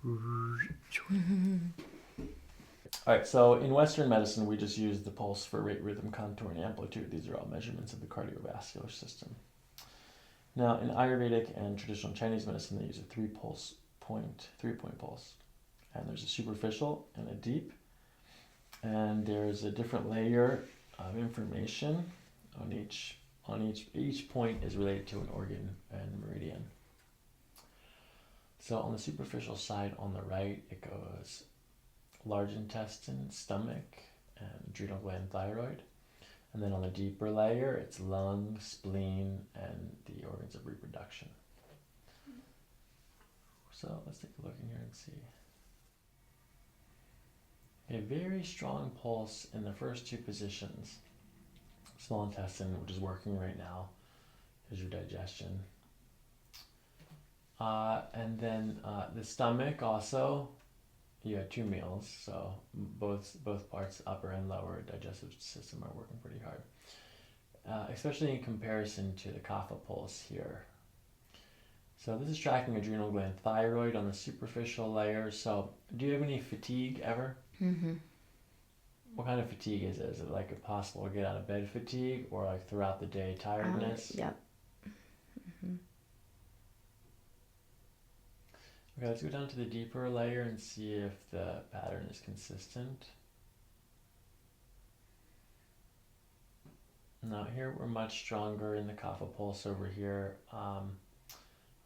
All right, so in Western medicine, we just use the pulse for rate, rhythm, contour, and amplitude. These are all measurements of the cardiovascular system. Now, in Ayurvedic and traditional Chinese medicine, they use a three-point pulse. And there's a superficial and a deep. And there's a different layer of information on each point is related to an organ and meridian. So on the superficial side, on the right, it goes large intestine, stomach, and adrenal gland, thyroid. And then on the deeper layer, it's lung, spleen, and the organs of reproduction. So let's take a look in here and see. A very strong pulse in the first two positions. Small intestine, which is working right now, is your digestion. And then the stomach also, you had 2 meals, so both parts, upper and lower digestive system, are working pretty hard, especially in comparison to the kapha pulse here. So this is tracking adrenal gland, thyroid on the superficial layer. So do you have any fatigue ever? Mm-hmm. What kind of fatigue is it? Is it like impossible to get out of bed fatigue, or like throughout the day tiredness? Yep. Mm-hmm. Okay, let's go down to the deeper layer and see if the pattern is consistent. Now here we're much stronger in the kapha pulse over here. I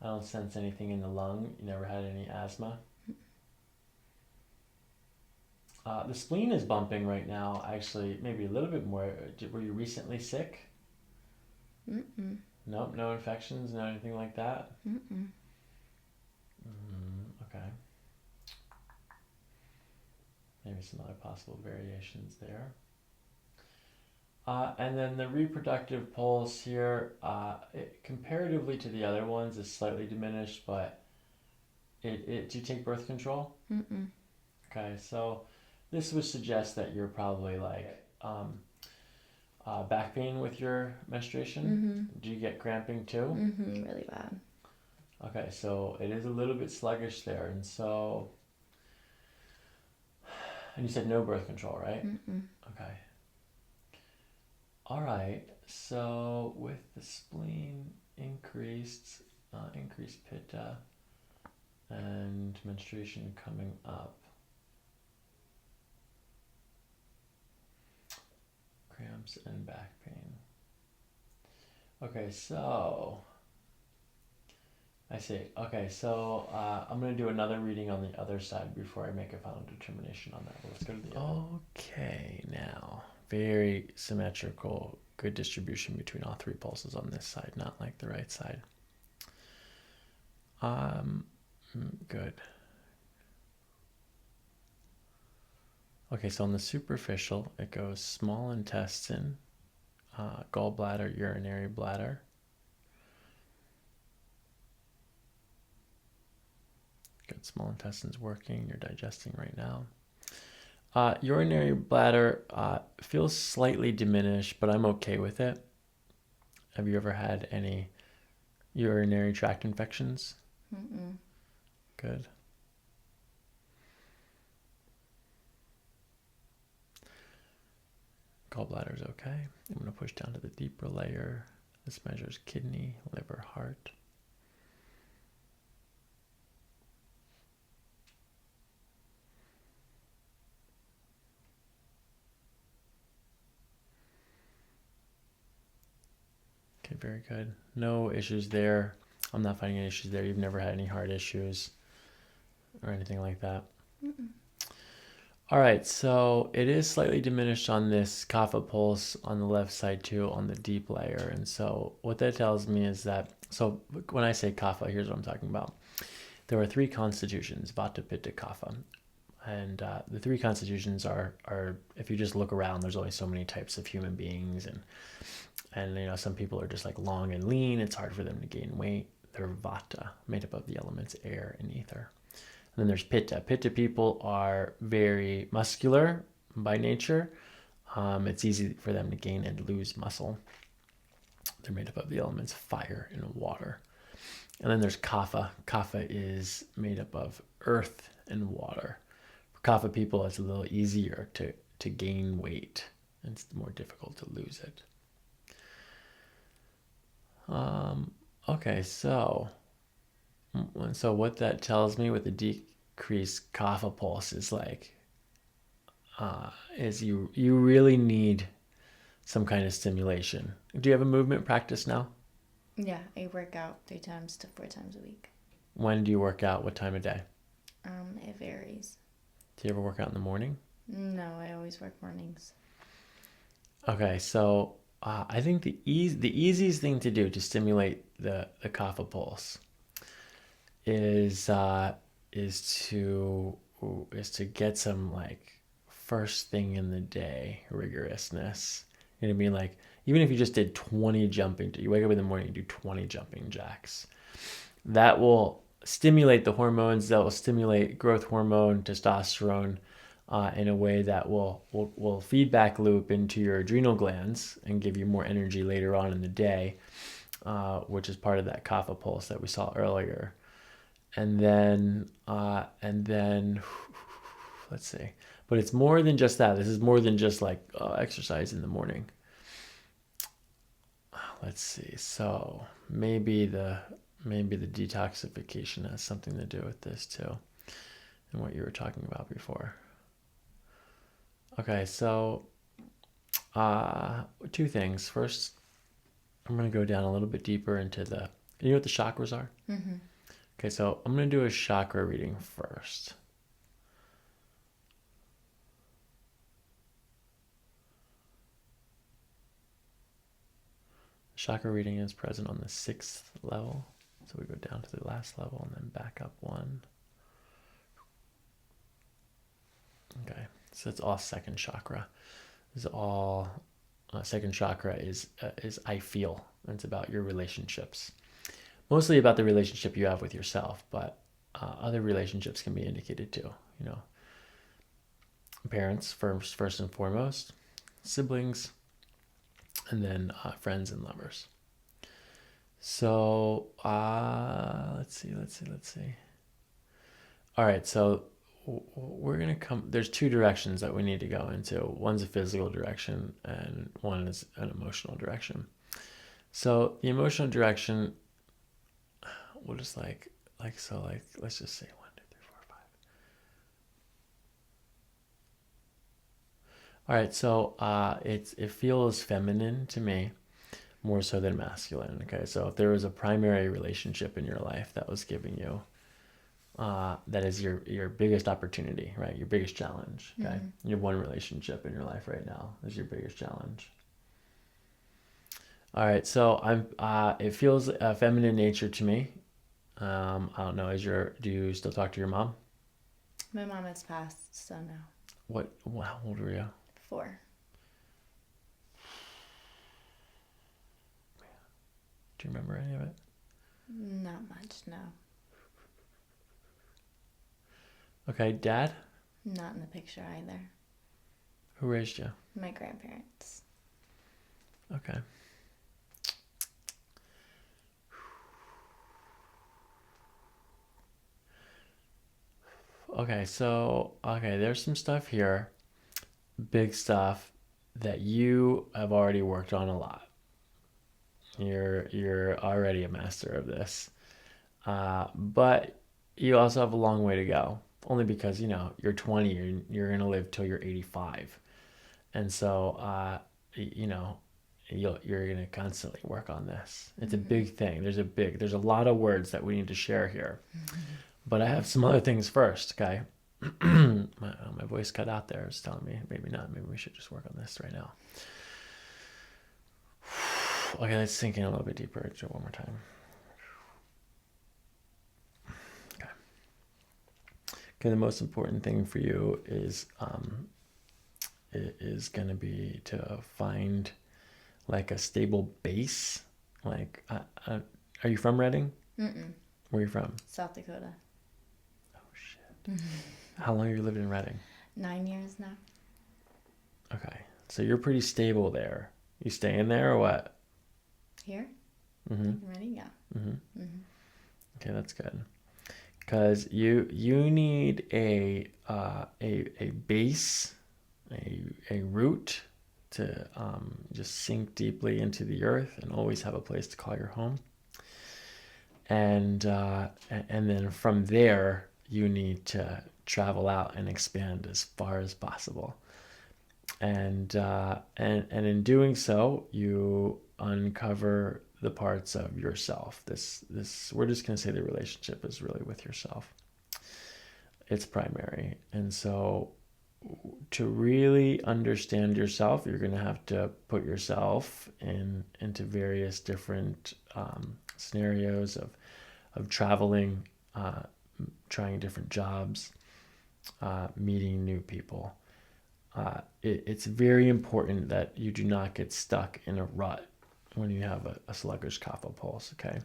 don't sense anything in the lung. You never had any asthma? The spleen is bumping right now, actually, maybe a little bit more. Were you recently sick? Mm-mm. Nope, no infections, no anything like that? Mm-mm. Okay. Maybe some other possible variations there. And then the reproductive pulse here, comparatively to the other ones, is slightly diminished, but do you take birth control? Mm-mm. Okay, so this would suggest that you're probably like back pain with your menstruation. Mm-hmm. Do you get cramping too? Mm-hmm. Really bad. Okay, so it is a little bit sluggish there, and you said no birth control, right? Mm-mm. Okay. All right, so with the spleen increased pitta, and menstruation coming up, cramps and back pain. Okay, so I see. Okay, so I'm going to do another reading on the other side before I make a final determination on that. Well, let's go to the other. Okay, now, very symmetrical, good distribution between all 3 pulses on this side, not like the right side. Good. Okay, so on the superficial, it goes small intestine, gallbladder, urinary bladder. Good, small intestine's working, you're digesting right now. Urinary bladder feels slightly diminished, but I'm okay with it. Have you ever had any urinary tract infections? Mm-mm. Good. Gallbladder's okay. I'm going to push down to the deeper layer. This measures kidney, liver, heart. Okay, very good. No issues there. I'm not finding any issues there. You've never had any heart issues or anything like that? Mm-mm. All right, so it is slightly diminished on this kapha pulse on the left side too, on the deep layer. And so what that tells me is that, so when I say kapha, here's what I'm talking about. There are 3 constitutions, vata, pitta, kapha. And the 3 constitutions are, if you just look around, there's only so many types of human beings. And you know, some people are just like long and lean. It's hard for them to gain weight. They're vata, made up of the elements air and ether. And then there's pitta. Pitta people are very muscular by nature. It's easy for them to gain and lose muscle. They're made up of the elements fire and water. And then there's kapha. Kapha is made up of earth and water. For kapha people, it's a little easier to gain weight. It's more difficult to lose it. Okay, so what that tells me with the decreased kapha pulse is is you really need some kind of stimulation. Do you have a movement practice now? Yeah, I work out 3 to 4 times a week. When do you work out? What time of day? It varies. Do you ever work out in the morning? No, I always work mornings. Okay, so I think the easiest thing to do to stimulate the kapha pulse is to get some first thing in the day rigorousness. You know what I mean? Like even if you just did 20 jumping, you wake up in the morning and do 20 jumping jacks. That will stimulate the hormones. That will stimulate growth hormone, testosterone, in a way that will feedback loop into your adrenal glands and give you more energy later on in the day, which is part of that kapha pulse that we saw earlier. And then let's see. But it's more than just that. This is more than just exercise in the morning. Let's see. So maybe the detoxification has something to do with this too, and what you were talking about before. Okay, so two things. First, I'm going to go down a little bit deeper into you know what the chakras are? Mm-hmm. Okay, so I'm going to do a chakra reading first. Chakra reading is present on the 6th level. So we go down to the last level and then back up one. Okay, so it's all second chakra. This is all second chakra is I feel. It's about your relationships, mostly about the relationship you have with yourself, but other relationships can be indicated too. You know, parents first and foremost, siblings, and then friends and lovers. So let's see. All right, so we're gonna come. There's 2 directions that we need to go into. One's a physical direction, and one is an emotional direction. So the emotional direction, we'll just let's just say 1, 2, 3, 4, 5. All right, so it feels feminine to me, more so than masculine. Okay, so if there was a primary relationship in your life that was giving you, that is your biggest opportunity, right? Your biggest challenge. Okay, mm-hmm. You have one relationship in your life right now is your biggest challenge. All right, so it feels a feminine nature to me. I don't know. Do you still talk to your mom? My mom has passed, so no. How old were you? 4. Do you remember any of it? Not much, no. Okay, dad? Not in the picture either. Who raised you? My grandparents. Okay. Okay, so there's some stuff here, big stuff that you have already worked on a lot. You're already a master of this, but you also have a long way to go. Only because you're 20, you're gonna live till you're 85, and so you're gonna constantly work on this. It's a big thing. There's a lot of words that we need to share here, but I have some other things first. Okay, my voice cut out there. It's telling me maybe not. Maybe we should just work on this right now. Okay, let's sink in a little bit deeper. Do it one more time. Okay, the most important thing for you is going to be to find a stable base. Are you from Reading? Mm-mm. Where are you from? South Dakota. Oh shit! How long have you lived in Reading? 9 years now. Okay, so you're pretty stable there. You staying there or what? Here? Mm-hmm. Reading, yeah. Mm-hmm. Mm-hmm. Okay, that's good. Because you need a base, a root to just sink deeply into the earth and always have a place to call your home. And then from there you need to travel out and expand as far as possible. And in doing so, you uncover the parts of yourself. This we're just gonna say the relationship is really with yourself. It's primary, and so to really understand yourself, you're gonna have to put yourself into various different scenarios of traveling, trying different jobs, meeting new people. It's very important that you do not get stuck in a rut when you have a sluggish kapha pulse, okay?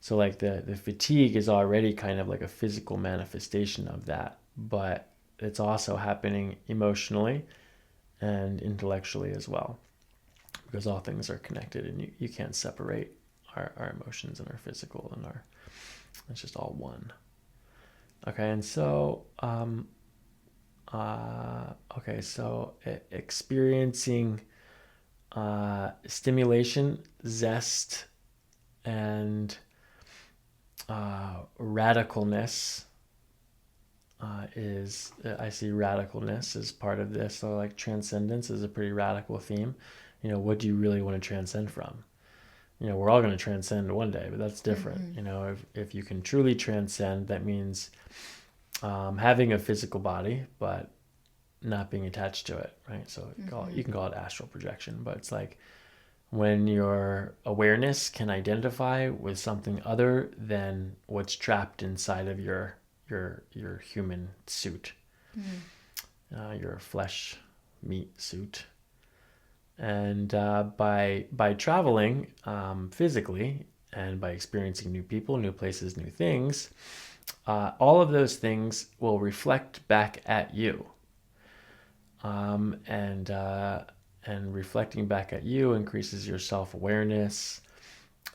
So like the fatigue is already kind of like a physical manifestation of that, but it's also happening emotionally and intellectually as well, because all things are connected and you can't separate our emotions and our physical and it's just all one. Okay, and so experiencing stimulation, zest, and radicalness is, I see radicalness as part of this. So like transcendence is a pretty radical theme. What do you really want to transcend from? We're all going to transcend one day, but that's different. If you can truly transcend, that means having a physical body, but not being attached to it, right? So you can call it astral projection, but it's like when your awareness can identify with something other than what's trapped inside of your human suit, your flesh meat suit. And by traveling physically and by experiencing new people, new places, new things, all of those things will reflect back at you. And reflecting back at you increases your self-awareness,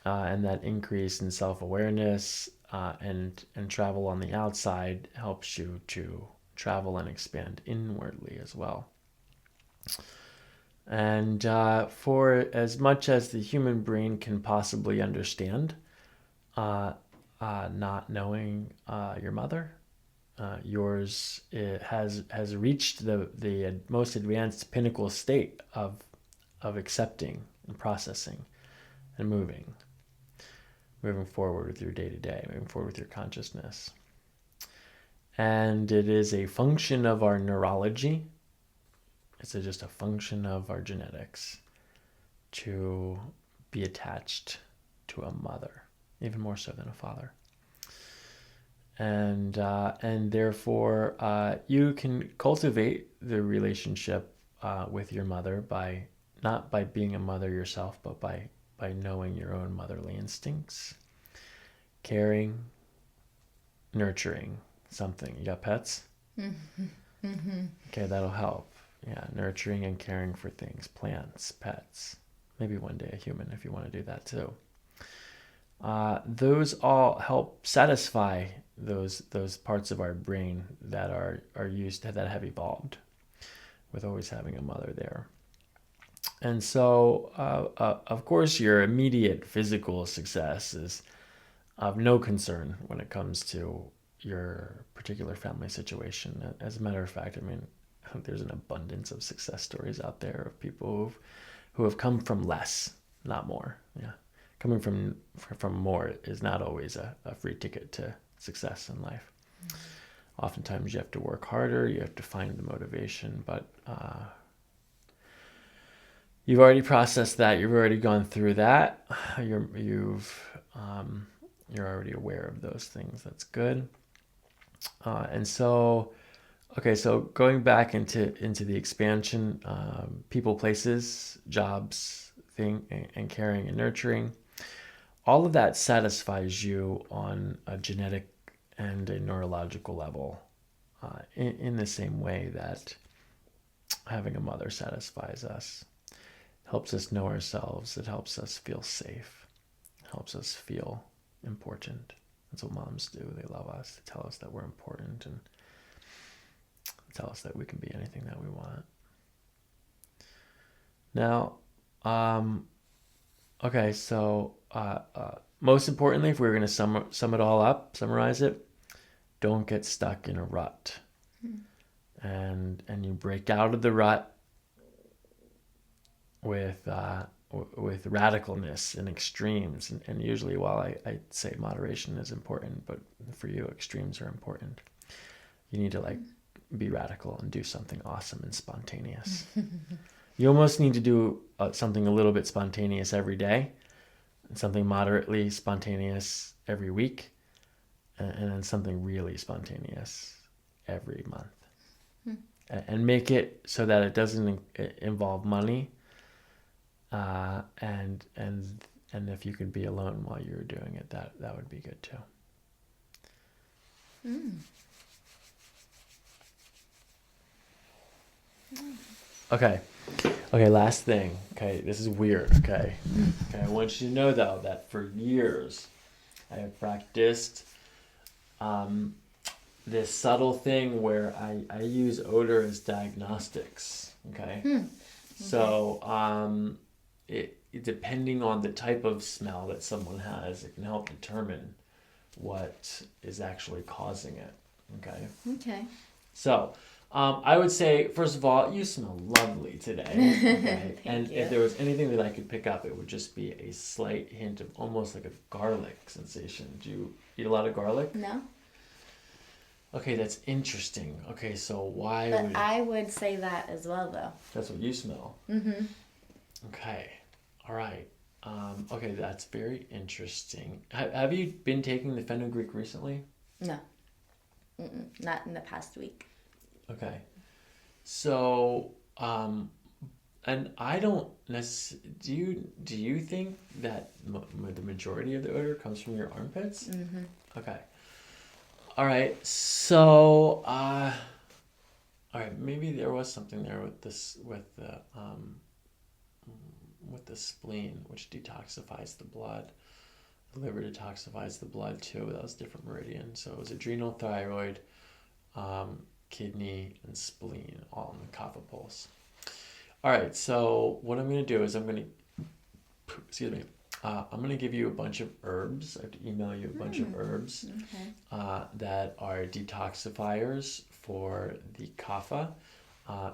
and that increase in self-awareness and travel on the outside helps you to travel and expand inwardly as well. And for as much as the human brain can possibly understand, not knowing your mother, yours has reached the most advanced pinnacle state of accepting and processing and moving forward with your day-to-day, moving forward with your consciousness. And it is a function of our neurology. It's just a function of our genetics to be attached to a mother, even more so than a father. And therefore, you can cultivate the relationship with your mother not by being a mother yourself, but by knowing your own motherly instincts, caring, nurturing something. You got pets? Okay, that'll help. Yeah, nurturing and caring for things, plants, pets. Maybe one day a human if you want to do that too. Those all help satisfy those parts of our brain that are used that have evolved with always having a mother there. And so, of course, your immediate physical success is of no concern when it comes to your particular family situation. As a matter of fact, I mean, there's an abundance of success stories out there of people who have come from less, not more. Yeah, coming from more is not always a free ticket to success in life. Oftentimes, you have to work harder. You have to find the motivation, but you've already processed that. You've already gone through that. You're already aware of those things. That's good. And so. Okay, so going back into the expansion, people, places, jobs, and caring and nurturing, all of that satisfies you on a genetic and a neurological level, in the same way that having a mother satisfies us. It helps us know ourselves. It helps us feel safe. It helps us feel important That's what moms do. They love us. They tell us that we're important and tell us that we can be anything that we want. Now, okay, so most importantly, if we're going to sum it all up, summarize it, don't get stuck in a rut. And you break out of the rut with radicalness and extremes. And usually, while I say moderation is important, but for you, extremes are important. You need to like be radical and do something awesome and spontaneous. You almost need to do something a little bit spontaneous every day, and something moderately spontaneous every week, and then something really spontaneous every month. And make it so that it doesn't involve money, and if you could be alone while you're doing it, that would be good too. Okay, last thing. Okay, this is weird. Okay, I want you to know though that for years I have practiced this subtle thing where I use odor as diagnostics. Okay, so it depending on the type of smell that someone has, it can help determine what is actually causing it. Okay. So. I would say, first of all, you smell lovely today. Okay? And you. If there was anything that I could pick up, it would just be a slight hint of almost like a garlic sensation. Do you eat a lot of garlic? No. Okay, that's interesting. Okay, so why But would... I would say that as well, though. That's what you smell? Okay, all right. Okay, that's very interesting. Have you been taking the fenugreek recently? No. Not in the past week. Okay. So, and I don't necessarily... Do you think that the majority of the odor comes from your armpits? Okay. All right. So, all right. Maybe there was something there with the spleen, which detoxifies the blood. The liver detoxifies the blood too. That was different meridian. So it was adrenal, thyroid, kidney, and spleen, all in the kapha pulse. All right, so what I'm going to do is I'm going to give you a bunch of herbs. I have to email you a bunch of herbs that are detoxifiers for the kapha.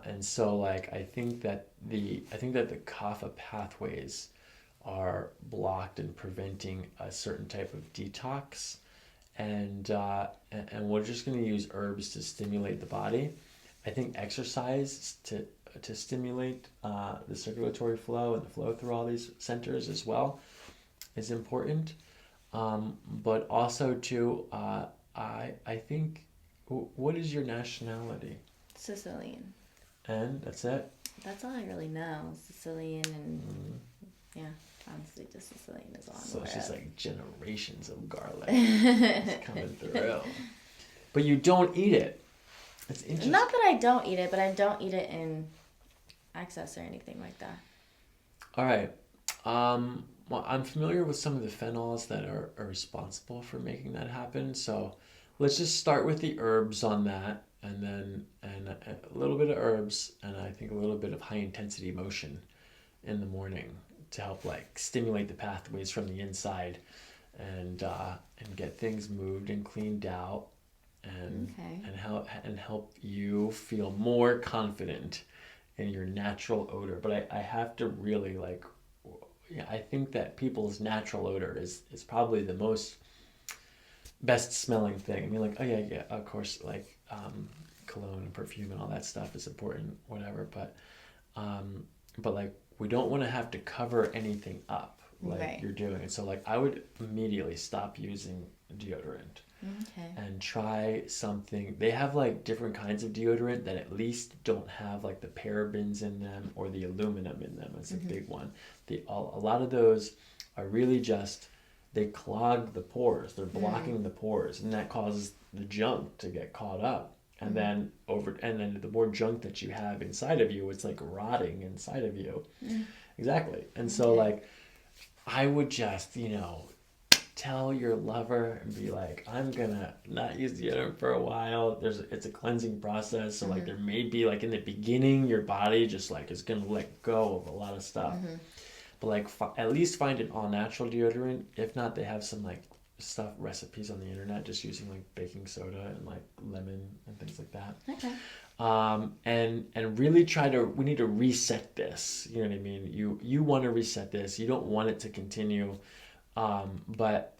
And so, like, I think that the kapha pathways are blocked and preventing a certain type of detox. And we're just going to use herbs to stimulate the body. I think exercise to stimulate the circulatory flow and the flow through all these centers as well is important. But also too, I think, what is your nationality? Sicilian. And that's it? That's all I really know. Sicilian and yeah. Honestly, just Sicilian is all I'm So it's just like generations of garlic coming through. But you don't eat it. It's interesting. Not that I don't eat it, but I don't eat it in excess or anything like that. All right. Well, I'm familiar with some of the phenols that are responsible for making that happen. So let's just start with the herbs on that, and then a little bit of herbs, and I think a little bit of high intensity motion in the morning to help like stimulate the pathways from the inside and get things moved and cleaned out and help you feel more confident in your natural odor. But I have to really I think that people's natural odor is probably the most best smelling thing. I mean, like, oh yeah, of course, like cologne and perfume and all that stuff is important, whatever, but like, we don't want to have to cover anything up like you're doing. And so, like, I would immediately stop using deodorant and try something. They have like different kinds of deodorant that at least don't have like the parabens in them or the aluminum in them. It's a big one. A lot of those are really just, they clog the pores. They're blocking the pores, and that causes the junk to get caught up. And then the more junk that you have inside of you, it's like rotting inside of you. Exactly. And so like, I would just, tell your lover and be like, I'm gonna not use deodorant for a while. It's a cleansing process, so like there may be like in the beginning your body just like is gonna let go of a lot of stuff. But like at least find an all natural deodorant. If not, they have some like stuff recipes on the internet just using like baking soda and like lemon and things like that. Okay. And really we need to reset this. You know what I mean? You want to reset this. You don't want it to continue. But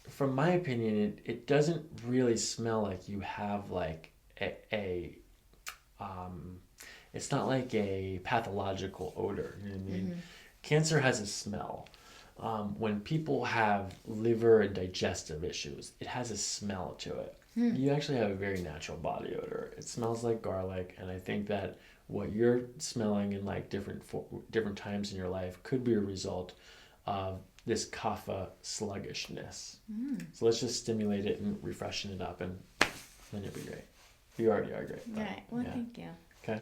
from my opinion, it doesn't really smell like you have like it's not like a pathological odor. You know what I mean? Cancer has a smell. When people have liver and digestive issues, it has a smell to it. You actually have a very natural body odor. It smells like garlic, and I think that what you're smelling in like different times in your life could be a result of this kapha sluggishness. So let's just stimulate it and refreshen it up, and then you'll be great. You already are great. Right. Well, thank you.